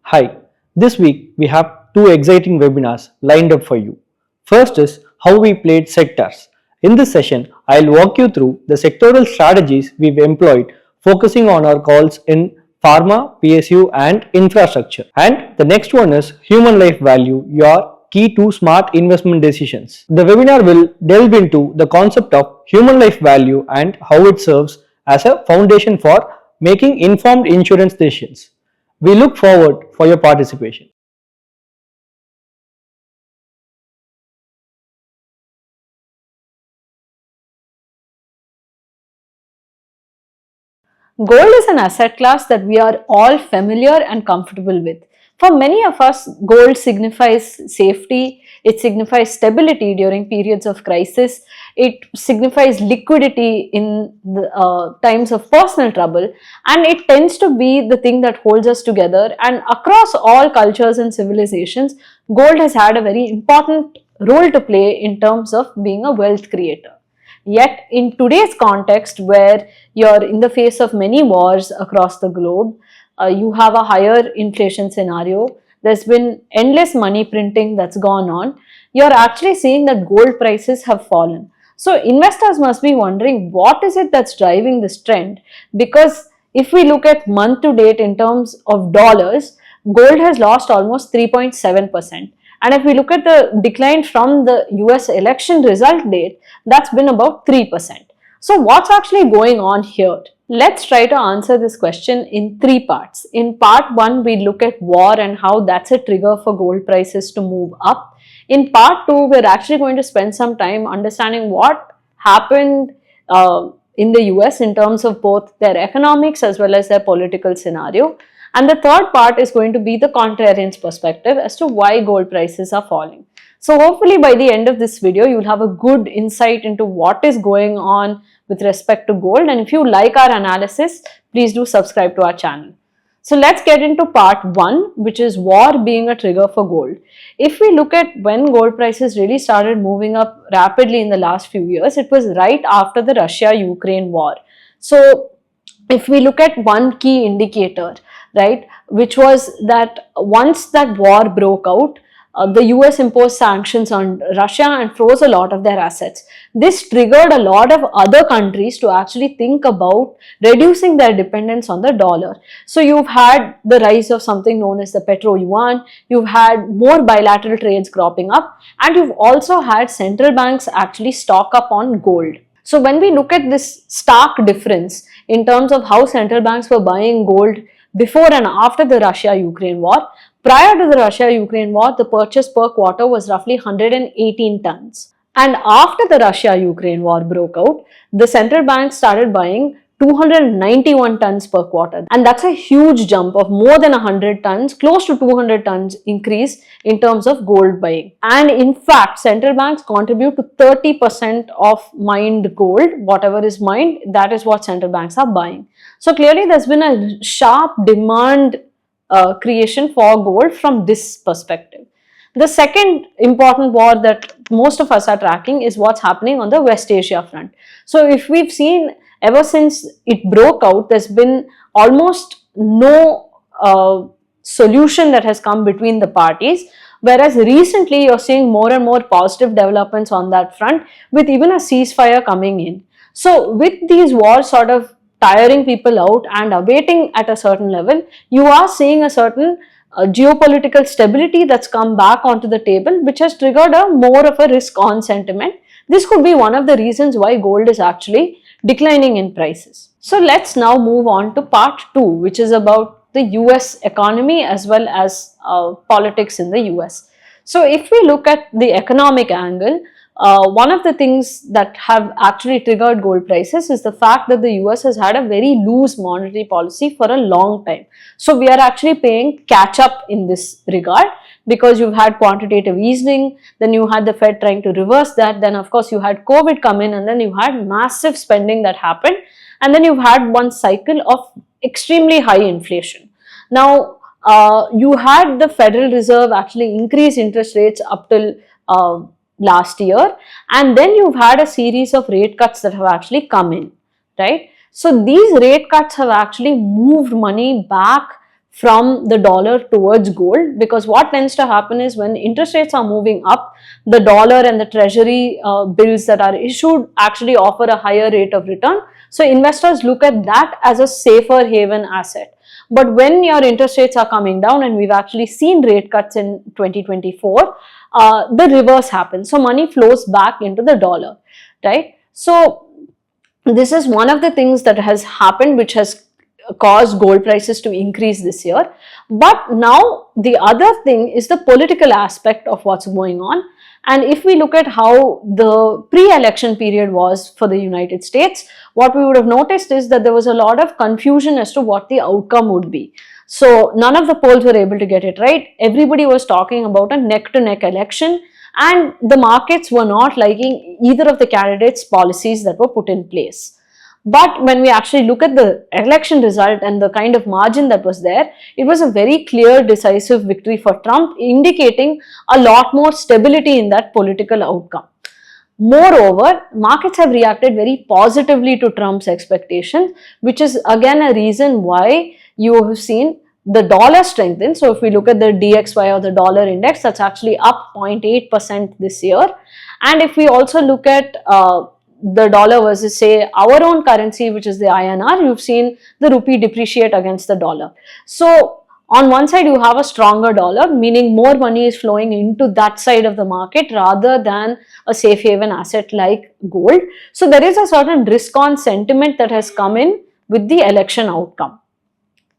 Hi, this week we have two exciting webinars lined up for you. First is how we played sectors. In this session, I'll walk you through the sectoral strategies we've employed, focusing on our calls in pharma, PSU, and infrastructure. And the next one is human life value, your key to smart investment decisions. The webinar will delve into the concept of human life value and how it serves as a foundation for making informed insurance decisions. We look forward for your participation. Gold is an asset class that we are all familiar and comfortable with. For many of us, gold signifies safety, it signifies stability during periods of crisis, it signifies liquidity in the, times of personal trouble, and it tends to be the thing that holds us together. And across all cultures and civilizations, gold has had a very important role to play in terms of being a wealth creator. Yet, in today's context, where you're in the face of many wars across the globe, you have a higher inflation scenario, there's been endless money printing that's gone on, you're actually seeing that gold prices have fallen. So, investors must be wondering what is it that's driving this trend? Because if we look at month to date in terms of dollars, gold has lost almost 3.7%. And if we look at the decline from the US election result date, that's been about 3%. So, what's actually going on here? Let's try to answer this question in three parts. In part one, we look at war and how that's a trigger for gold prices to move up. In part two, we're actually going to spend some time understanding what happened in the US in terms of both their economics as well as their political scenario. And the third part is going to be the contrarian's perspective as to why gold prices are falling. So hopefully by the end of this video, you'll have a good insight into what is going on with respect to gold. And if you like our analysis, please do subscribe to our channel. So let's get into part one, which is war being a trigger for gold. If we look at when gold prices really started moving up rapidly in the last few years, it was right after the Russia-Ukraine war. So if we look at one key indicator, right, which was that once that war broke out, the US imposed sanctions on Russia and froze a lot of their assets. This triggered a lot of other countries to actually think about reducing their dependence on the dollar. So you've had the rise of something known as the petro yuan, you've had more bilateral trades cropping up, and you've also had central banks actually stock up on gold. So when we look at this stark difference in terms of how central banks were buying gold before and after the Russia-Ukraine war, prior to the Russia-Ukraine war, the purchase per quarter was roughly 118 tons. And after the Russia-Ukraine war broke out, the central banks started buying 291 tons per quarter. And that's a huge jump of more than 100 tons, close to 200 tons increase in terms of gold buying. And in fact, central banks contribute to 30% of mined gold. Whatever is mined, that is what central banks are buying. So clearly there's been a sharp demand creation for gold from this perspective. The second important war that most of us are tracking is what's happening on the West Asia front. So if we've seen ever since it broke out, there's been almost no solution that has come between the parties. Whereas recently you're seeing more and more positive developments on that front, with even a ceasefire coming in. So with these wars sort of tiring people out and abating at a certain level, you are seeing a certain geopolitical stability that's come back onto the table, which has triggered a more of a risk-on sentiment. This could be one of the reasons why gold is actually declining in prices. So let's now move on to part two, which is about the US economy as well as politics in the US. So if we look at the economic angle, one of the things that have actually triggered gold prices is the fact that the US has had a very loose monetary policy for a long time. So we are actually paying catch up in this regard, because you've had quantitative easing, then you had the Fed trying to reverse that, then of course you had COVID come in, and then you had massive spending that happened, and then you've had one cycle of extremely high inflation. Now, you had the Federal Reserve actually increase interest rates up till last year, and then you've had a series of rate cuts that have actually come in, right? So these rate cuts have actually moved money back from the dollar towards gold, because what tends to happen is when interest rates are moving up, the dollar and the treasury bills that are issued actually offer a higher rate of return. So investors look at that as a safer haven asset. But when your interest rates are coming down, and we've actually seen rate cuts in 2024, the reverse happens. So money flows back into the dollar, right? So this is one of the things that has happened, which has caused gold prices to increase this year. But now the other thing is the political aspect of what's going on. And if we look at how the pre-election period was for the United States, what we would have noticed is that there was a lot of confusion as to what the outcome would be. So none of the polls were able to get it right. Everybody was talking about a neck-to-neck election, and the markets were not liking either of the candidates' policies that were put in place. But when we actually look at the election result and the kind of margin that was there, it was a very clear, decisive victory for Trump, indicating a lot more stability in that political outcome. Moreover, markets have reacted very positively to Trump's expectations, which is again a reason why you have seen the dollar strengthen. So if we look at the DXY or the dollar index, that's actually up 0.8% this year. And if we also look at the dollar versus say our own currency, which is the INR, you've seen the rupee depreciate against the dollar. So on one side you have a stronger dollar, meaning more money is flowing into that side of the market rather than a safe haven asset like gold. So there is a certain risk on sentiment that has come in with the election outcome.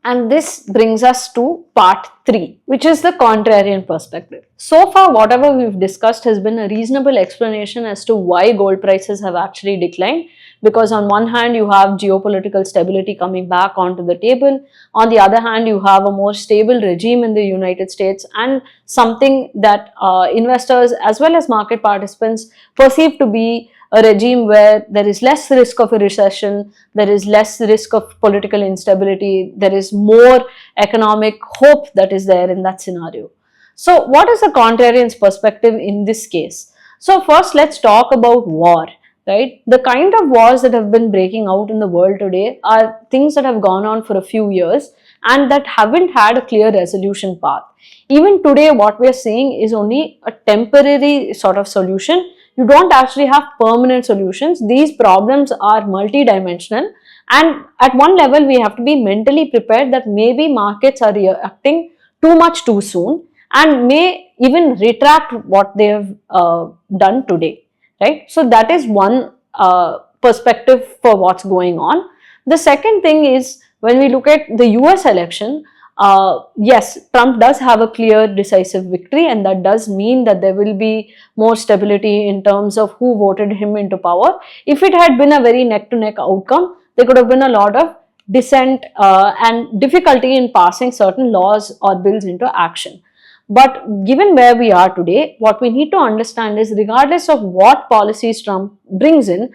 And this brings us to part 3, which is the contrarian perspective. So far, whatever we've discussed has been a reasonable explanation as to why gold prices have actually declined. Because on one hand, you have geopolitical stability coming back onto the table. On the other hand, you have a more stable regime in the United States, and something that investors as well as market participants perceive to be a regime where there is less risk of a recession, there is less risk of political instability, there is more economic hope that is there in that scenario. So what is the contrarian's perspective in this case? So first let's talk about war, right? The kind of wars that have been breaking out in the world today are things that have gone on for a few years and that haven't had a clear resolution path. Even today, what we are seeing is only a temporary sort of solution. You don't actually have permanent solutions. These problems are multidimensional, and at one level we have to be mentally prepared that maybe markets are reacting too much too soon and may even retract what they have done today, right? So that is one perspective for what's going on. The second thing is, when we look at the US election, yes, Trump does have a clear decisive victory, and that does mean that there will be more stability in terms of who voted him into power. If it had been a very neck-to-neck outcome, there could have been a lot of dissent and difficulty in passing certain laws or bills into action. But given where we are today, what we need to understand is, regardless of what policies Trump brings in,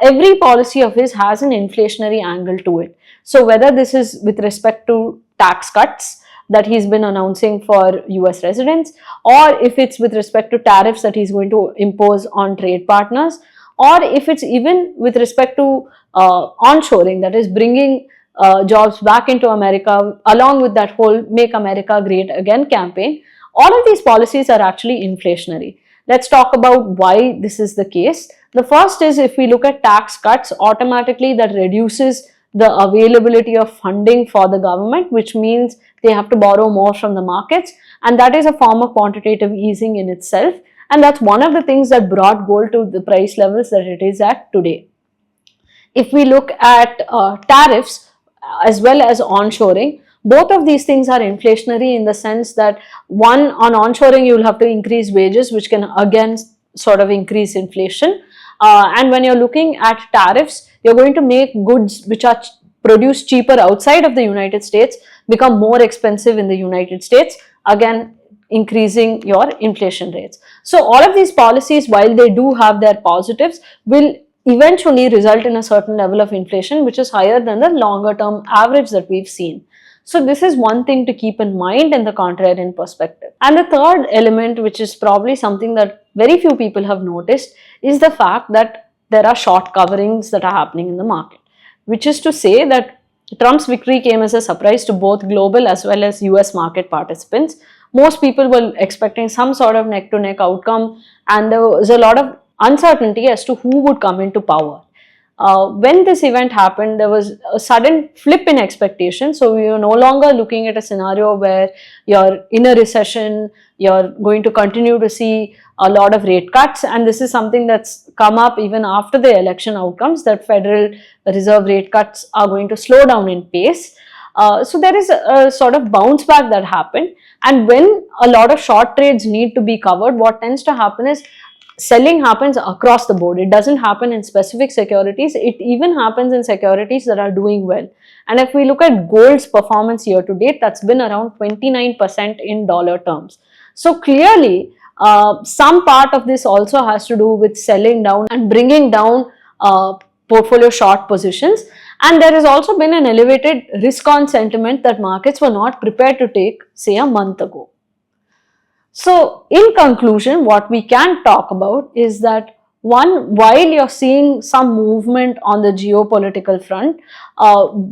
every policy of his has an inflationary angle to it. So whether this is with respect to tax cuts that he's been announcing for US residents, or if it's with respect to tariffs that he's going to impose on trade partners, or if it's even with respect to onshoring, that is bringing jobs back into America, along with that whole Make America Great Again campaign, all of these policies are actually inflationary. Let's talk about why this is the case. The first is, if we look at tax cuts, automatically that reduces the availability of funding for the government, which means they have to borrow more from the markets, and that is a form of quantitative easing in itself, and that's one of the things that brought gold to the price levels that it is at today. If we look at tariffs as well as onshoring, both of these things are inflationary in the sense that, one, on onshoring you will have to increase wages, which can again sort of increase inflation. And when you're looking at tariffs, you're going to make goods which are produced cheaper outside of the United States become more expensive in the United States, again increasing your inflation rates. So all of these policies, while they do have their positives, will eventually result in a certain level of inflation which is higher than the longer term average that we've seen. So this is one thing to keep in mind in the contrarian perspective. And the third element, which is probably something that very few people have noticed, is the fact that there are short coverings that are happening in the market, which is to say that Trump's victory came as a surprise to both global as well as US market participants. Most people were expecting some sort of neck to neck outcome, and there was a lot of uncertainty as to who would come into power. When this event happened, there was a sudden flip in expectation. So we are no longer looking at a scenario where you're in a recession, you're going to continue to see a lot of rate cuts, and this is something that's come up even after the election outcomes, that Federal Reserve rate cuts are going to slow down in pace. So there is a sort of bounce back that happened, and when a lot of short trades need to be covered, what tends to happen is selling happens across the board. It doesn't happen in specific securities. It even happens in securities that are doing well. And if we look at gold's performance year to date, that's been around 29% in dollar terms. So clearly, some part of this also has to do with selling down and bringing down portfolio short positions. And there has also been an elevated risk on sentiment that markets were not prepared to take, say, a month ago. So, in conclusion, what we can talk about is that, one, while you're seeing some movement on the geopolitical front,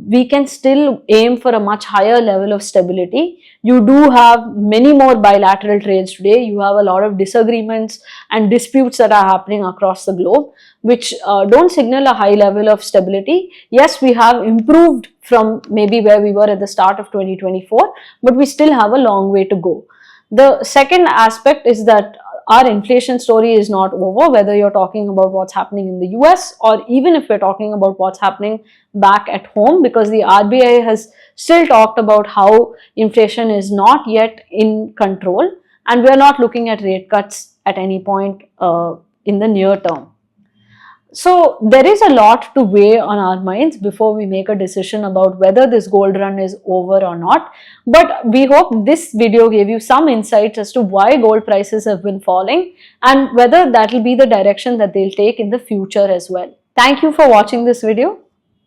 we can still aim for a much higher level of stability. You do have many more bilateral trades today. You have a lot of disagreements and disputes that are happening across the globe, which don't signal a high level of stability. Yes, we have improved from maybe where we were at the start of 2024, but we still have a long way to go. The second aspect is that our inflation story is not over, whether you're talking about what's happening in the US or even if we're talking about what's happening back at home, because the RBI has still talked about how inflation is not yet in control, and we're not looking at rate cuts at any point in the near term. So there is a lot to weigh on our minds before we make a decision about whether this gold run is over or not. But we hope this video gave you some insights as to why gold prices have been falling and whether that will be the direction that they'll take in the future as well. Thank you for watching this video.